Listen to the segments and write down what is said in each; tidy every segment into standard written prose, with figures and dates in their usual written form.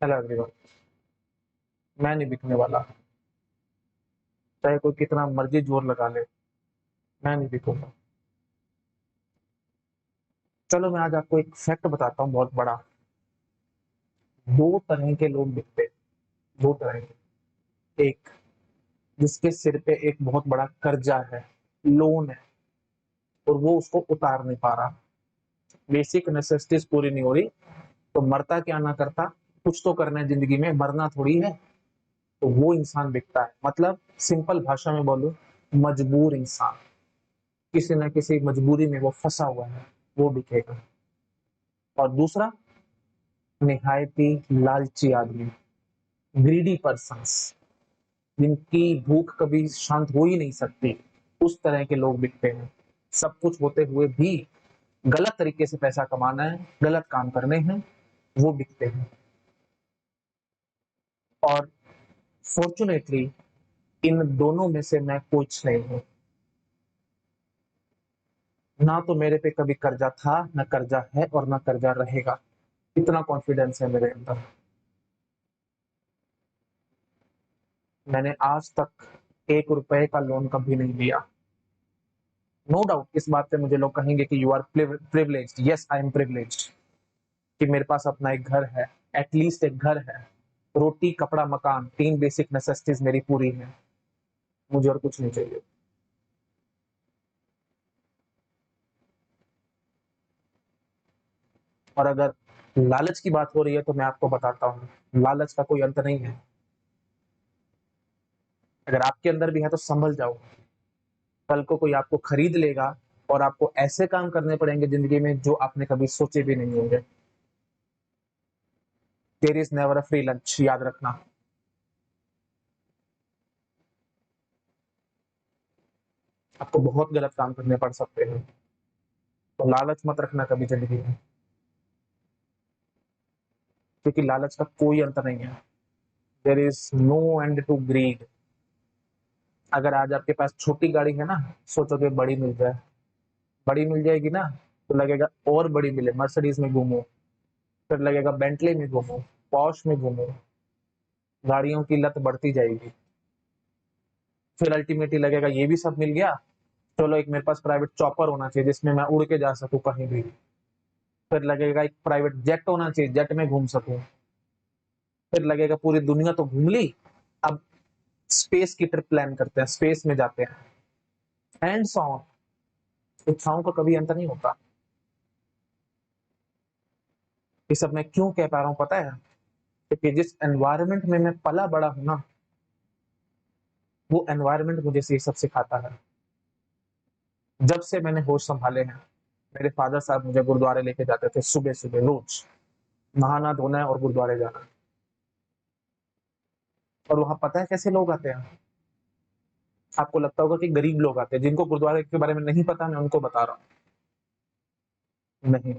Hello everyone. मैं नहीं बिकने वाला, चाहे कोई कितना मर्जी जोर लगा ले, मैं नहीं बिकूंगा। चलो मैं आज आपको एक फैक्ट बताता हूँ बहुत बड़ा। दो तरह के लोग बिकते हैं, दो तरह के। एक जिसके सिर पे एक बहुत बड़ा कर्जा है, लोन है, और वो उसको उतार नहीं पा रहा। बेसिक नेसेसिटीज पूरी नहीं हो रही, तो मरता क्या ना करता, कुछ तो करना है जिंदगी में, मरना थोड़ी है। तो वो इंसान बिकता है, मतलब सिंपल भाषा में बोलूं, मजबूर इंसान, किसी न किसी मजबूरी में वो फंसा हुआ है, वो बिकेगा। और दूसरा, निहायती लालची आदमी, ग्रीडी पर्सन्स, जिनकी भूख कभी शांत हो ही नहीं सकती, उस तरह के लोग बिकते हैं। सब कुछ होते हुए भी गलत तरीके से पैसा कमाना है, गलत काम करने हैं, वो बिकते हैं। और फॉर्चुनेटली इन दोनों में से मैं कुछ नहीं हूं। ना तो मेरे पे कभी कर्जा था, ना कर्जा है, और ना कर्जा रहेगा। इतना कॉन्फिडेंस है मेरे अंदर। मैंने आज तक 1 रुपए का लोन कभी नहीं लिया। नो डाउट इस बात पे मुझे लोग कहेंगे कि you are privileged. Yes, I am privileged कि मेरे पास अपना एक घर है, एटलीस्ट एक घर है, रोटी कपड़ा मकान, तीन बेसिक नेसेसिटीज मेरी पूरी है। मुझे और कुछ नहीं चाहिए। और अगर लालच की बात हो रही है तो मैं आपको बताता हूँ, लालच का कोई अंत नहीं है। अगर आपके अंदर भी है तो संभल जाओ। कल को कोई आपको खरीद लेगा, और आपको ऐसे काम करने पड़ेंगे जिंदगी में जो आपने कभी सोचे भी नहीं होंगे। There is never a free lunch, याद रखना। आपको बहुत गलत काम करने पड़ सकते हैं, तो लालच मत रखना कभी जिंदगी में, क्योंकि लालच का कोई अंत नहीं है। There is no end to greed. अगर आज आपके पास छोटी गाड़ी है ना, सोचोगे बड़ी मिल जाए, बड़ी मिल जाएगी ना, तो लगेगा और बड़ी मिले, मर्सिडीज में घूमो। फिर लगेगा बेंटली में घूमो, पॉश में घूमो। गाड़ियों की लत बढ़ती जाएगी। फिर अल्टीमेटली लगेगा ये भी सब मिल गया, चलो एक मेरे पास प्राइवेट चॉपर होना चाहिए जिसमें मैं उड़ के जा सकूं कहीं भी। फिर लगेगा एक प्राइवेट जेट होना चाहिए, जेट में घूम सकूं। फिर लगेगा पूरी दुनिया तो घूम ली, अब स्पेस की ट्रिप प्लान करते हैं, स्पेस में जाते हैं। एंड सॉन्ग, इच्छाओं का कभी अंत नहीं होता। ये सब मैं क्यों कह पा रहा हूँ पता है? क्योंकि जिस एनवायरनमेंट में मैं पला बड़ा हूं ना, वो एनवायरनमेंट मुझे ये सब सिखाता है। जब से मैंने होश संभाले हैं, मेरे फादर साहब मुझे गुरुद्वारे लेके जाते थे सुबह सुबह रोज। नहाना धोना है और गुरुद्वारे जाना। और वहां पता है कैसे लोग आते हैं? आपको लगता होगा कि गरीब लोग आते हैं, जिनको गुरुद्वारे के बारे में नहीं पता, मैं उनको बता रहा हूँ। नहीं,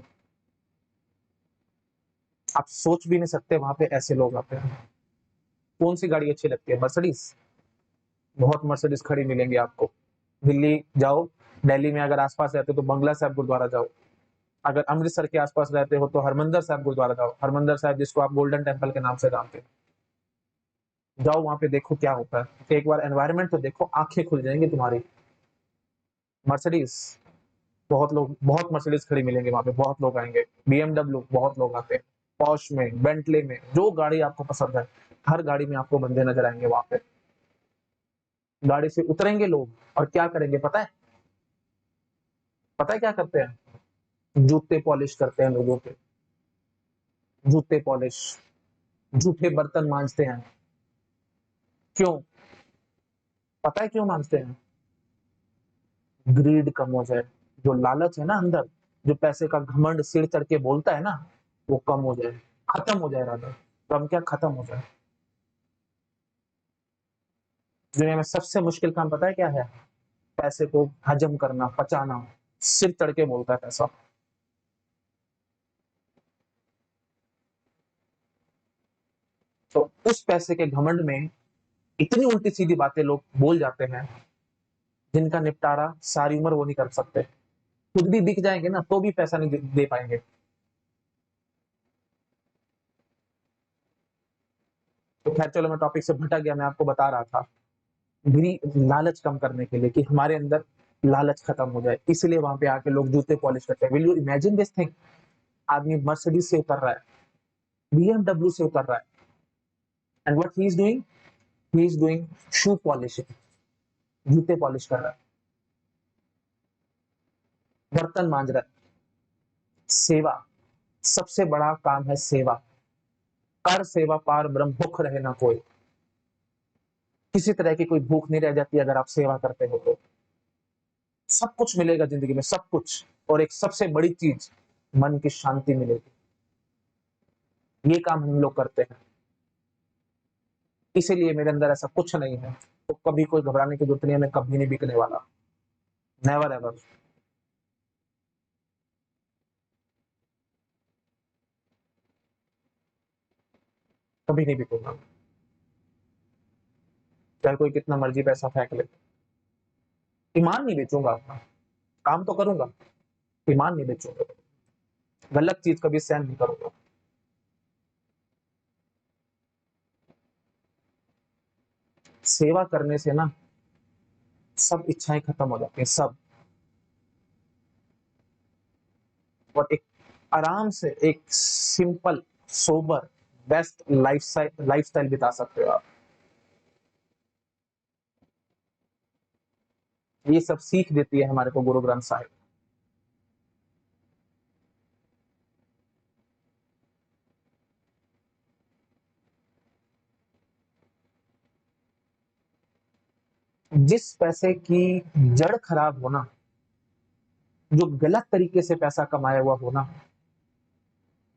आप सोच भी नहीं सकते वहां पे ऐसे लोग आते हैं। कौन सी गाड़ी अच्छी लगती है? मर्सिडीज। बहुत मर्सिडीज खड़ी मिलेंगी आपको। दिल्ली जाओ, दिल्ली में अगर आसपास रहते हो तो बंगला साहिब गुरुद्वारा जाओ। अगर अमृतसर के आसपास रहते हो तो हरमंदर साहिब गुरुद्वारा जाओ। हरमंदर साहिब जिसको आप गोल्डन टेम्पल के नाम से जानते हो, जाओ वहां पे देखो क्या होता है। एक बार एनवायरनमेंट तो देखो, आंखें खुल जाएंगी तुम्हारी। मर्सिडीज, बहुत लोग, बहुत मर्सिडीज खड़ी मिलेंगे वहां पे, बहुत लोग आएंगे। बीएमडब्ल्यू, बहुत लोग आते हैं। पॉश में, बेंटले में, जो गाड़ी आपको पसंद है, हर गाड़ी में आपको बंदे नजर आएंगे वहां पे। गाड़ी से उतरेंगे लोग, और क्या करेंगे पता है? पता है क्या करते हैं? जूते पॉलिश करते हैं लोगों के, जूते पॉलिश, जूठे बर्तन मांजते हैं। क्यों? पता है क्यों मांजते हैं? ग्रीड कम हो जाए। जो लालच है ना अंदर, जो पैसे का घमंड सिर चढ़ के बोलता है ना, वो कम हो जाए, खत्म हो जाए। राधा, कम क्या, खत्म हो जाए। दुनिया में सबसे मुश्किल काम पता है क्या है? पैसे को हजम करना, पचाना। सिर चढ़ के बोलता है पैसा। तो उस पैसे के घमंड में इतनी उल्टी सीधी बातें लोग बोल जाते हैं, जिनका निपटारा सारी उम्र वो नहीं कर सकते। खुद भी बिक जाएंगे ना तो भी पैसा नहीं दे पाएंगे। तो खैर चलो मैं टॉपिक से भटक गया। मैं आपको बता रहा था लालच कम करने के लिए कि हमारे अंदर लालच खत्म हो जाए, इसलिए वहां पे आके लोग जूते पॉलिश करते हैं। Will you imagine this thing? आदमी मर्सिडीज से उतर रहा है, बीएमडब्ल्यू से उतर रहा है, and what he is doing? He is doing shoe polishing, जूते पॉलिश कर रहा है, बर्तन मांज रहा है। सेवा, सबसे बड़ा काम है सेवा। कर सेवा पार ब्रह्म, भूख रहे ना कोई। किसी तरह की कोई भूख नहीं रह जाती अगर आप सेवा करते हो तो। सब कुछ मिलेगा जिंदगी में, सब कुछ। और एक सबसे बड़ी चीज, मन की शांति मिलेगी। ये काम हम लोग करते हैं, इसीलिए मेरे अंदर ऐसा कुछ नहीं है। तो कभी कोई घबराने की जरूरत नहीं है, मैं कभी नहीं बिकने वाला। Never ever. कभी नहीं बिकूंगा, चाहे कोई कितना मर्जी पैसा फेंक ले। ईमान नहीं बेचूंगा अपना। काम तो करूंगा, ईमान नहीं बेचूंगा। गलत चीज कभी सहन नहीं करूंगा। सेवा करने से ना सब इच्छाएं खत्म हो जाती हैं, सब। और एक आराम से एक सिंपल, सोबर, बेस्ट लाइफस्टाइल बिता सकते हो आप। ये सब सीख देती है हमारे को गुरु ग्रंथ साहिब। जिस पैसे की जड़ खराब होना, जो गलत तरीके से पैसा कमाया हुआ होना,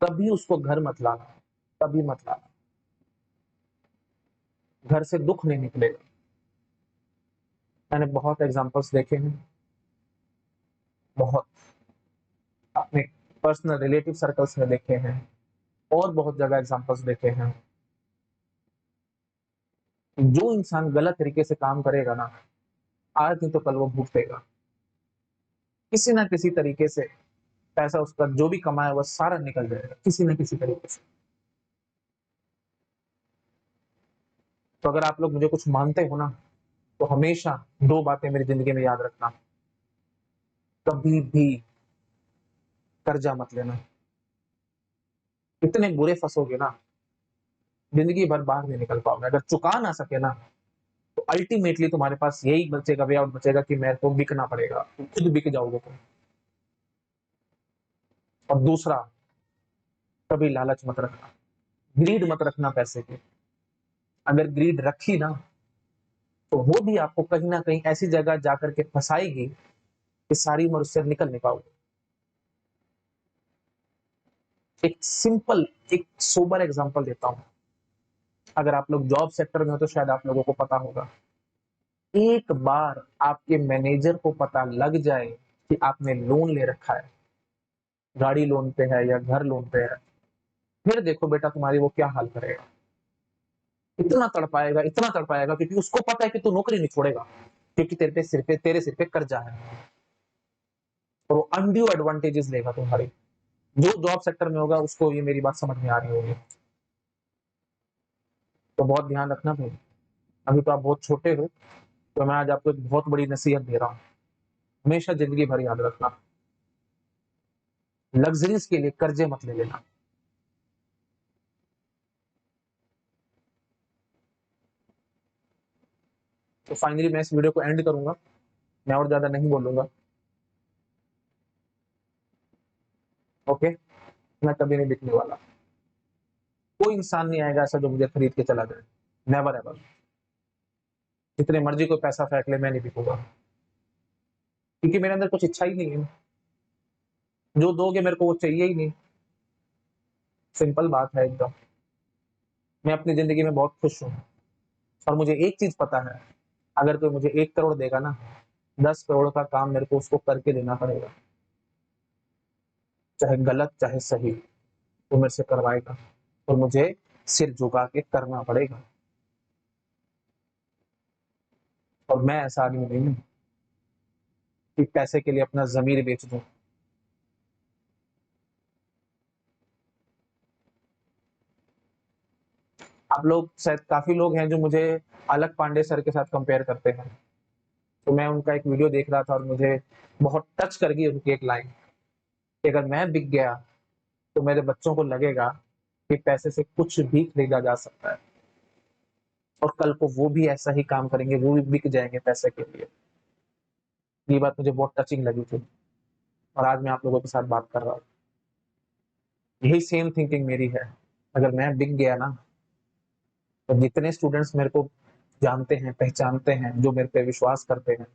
कभी उसको घर मत लाना, कभी मत लाना। घर से दुख नहीं निकलेगा। मैंने बहुत एग्जांपल्स देखे हैं, बहुत अपने पर्सनल रिलेटिव सर्कल्स में देखे हैं, और बहुत जगह एग्जांपल्स देखे हैं। जो इंसान गलत तरीके से काम करेगा ना, आज नहीं तो कल वो भुगतेगा। किसी ना किसी तरीके से पैसा उसका जो भी कमाया वो सारा निकल जाएगा, किसी ना किसी तरीके से। तो अगर आप लोग मुझे कुछ मानते हो ना, तो हमेशा दो बातें मेरी जिंदगी में याद रखना। कभी भी कर्जा मत लेना। इतने बुरे फंसोगे ना, जिंदगी भर बाहर नहीं निकल पाओगे। अगर चुका ना सके ना, तो अल्टीमेटली तुम्हारे पास यही बचेगा, वे आउट बचेगा कि मेरे को बिकना पड़ेगा। तुम खुद बिक जाओगे तुम। और दूसरा, कभी लालच मत रखना, ग्रीड मत रखना पैसे की। अगर ग्रीड रखी ना, तो वो भी आपको कहीं ना कहीं ऐसी जगह जाकर के फंसाएगी कि सारी उम्र उससे निकल नहीं पाओगे। एक सिंपल, एक सोबर एग्जांपल देता हूं। अगर आप लोग जॉब सेक्टर में हो तो शायद आप लोगों को पता होगा, एक बार आपके मैनेजर को पता लग जाए कि आपने लोन ले रखा है, गाड़ी लोन पे है या घर लोन पे है, फिर देखो बेटा तुम्हारी वो क्या हाल करेगा। इतना तड़पाएगा, इतना तड़पाएगा, क्योंकि उसको पता है कि तू नौकरी नहीं छोड़ेगा, क्योंकि तेरे सिर पे कर्जा है। और वो अनड्यू एडवांटेजेस लेगा तुम्हारी। जो जॉब सेक्टर में होगा उसको ये मेरी बात समझ में आ रही होगी। तो बहुत ध्यान रखना भाई। अभी तो आप बहुत छोटे हो, तो मैं आज आपको एक बहुत बड़ी नसीहत दे रहा हूँ। हमेशा जिंदगी भर याद रखना, लग्जरीज के लिए कर्जे मत ले लेना। तो फाइनली मैं इस वीडियो को एंड करूंगा, मैं और ज्यादा नहीं बोलूंगा। ओके, मैं कभी नहीं बिकने वाला। कोई इंसान नहीं आएगा ऐसा जो मुझे खरीद के चला जाए। Never ever. जितने मर्जी कोई पैसा फेंक ले, मैं नहीं बिकूंगा, क्योंकि मेरे अंदर कुछ इच्छा ही नहीं है। जो दोगे मेरे को वो चाहिए ही नहीं। सिंपल बात है एकदम। मैं अपनी जिंदगी में बहुत खुश हूँ, और मुझे एक चीज पता है, अगर कोई मुझे 1 करोड़ देगा ना, 10 करोड़ का काम मेरे को उसको करके देना पड़ेगा। चाहे गलत चाहे सही, वो मेरे से करवाएगा, और मुझे सिर झुका के करना पड़ेगा। और मैं ऐसा आदमी नहीं हूं कि पैसे के लिए अपना जमीर बेच दूं। आप लोग शायद काफी लोग हैं जो मुझे अलग पांडे सर के साथ कंपेयर करते हैं, तो मैं उनका एक वीडियो देख रहा था और मुझे बहुत टच कर गई उनकी एक लाइन कि अगर मैं बिक गया तो मेरे बच्चों को लगेगा कि पैसे से कुछ भी खरीदा जा सकता है, और कल को वो भी ऐसा ही काम करेंगे, वो भी बिक जाएंगे पैसे के लिए। ये बात मुझे बहुत टचिंग लगी थी और आज मैं आप लोगों के साथ बात कर रहा हूँ। यही सेम थिंकिंग मेरी है। अगर मैं बिक गया ना, तो जितने स्टूडेंट्स मेरे को जानते हैं, पहचानते हैं, जो मेरे पे विश्वास करते हैं,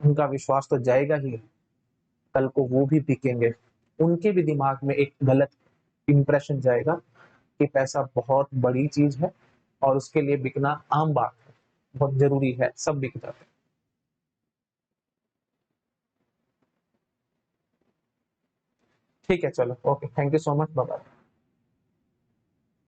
उनका विश्वास तो जाएगा ही, कल को वो भी बिकेंगे। उनके भी दिमाग में एक गलत इंप्रेशन जाएगा कि पैसा बहुत बड़ी चीज है और उसके लिए बिकना आम बात है, बहुत जरूरी है, सब बिक जाते हैं। ठीक है, चलो, okay, thank you so much, bye.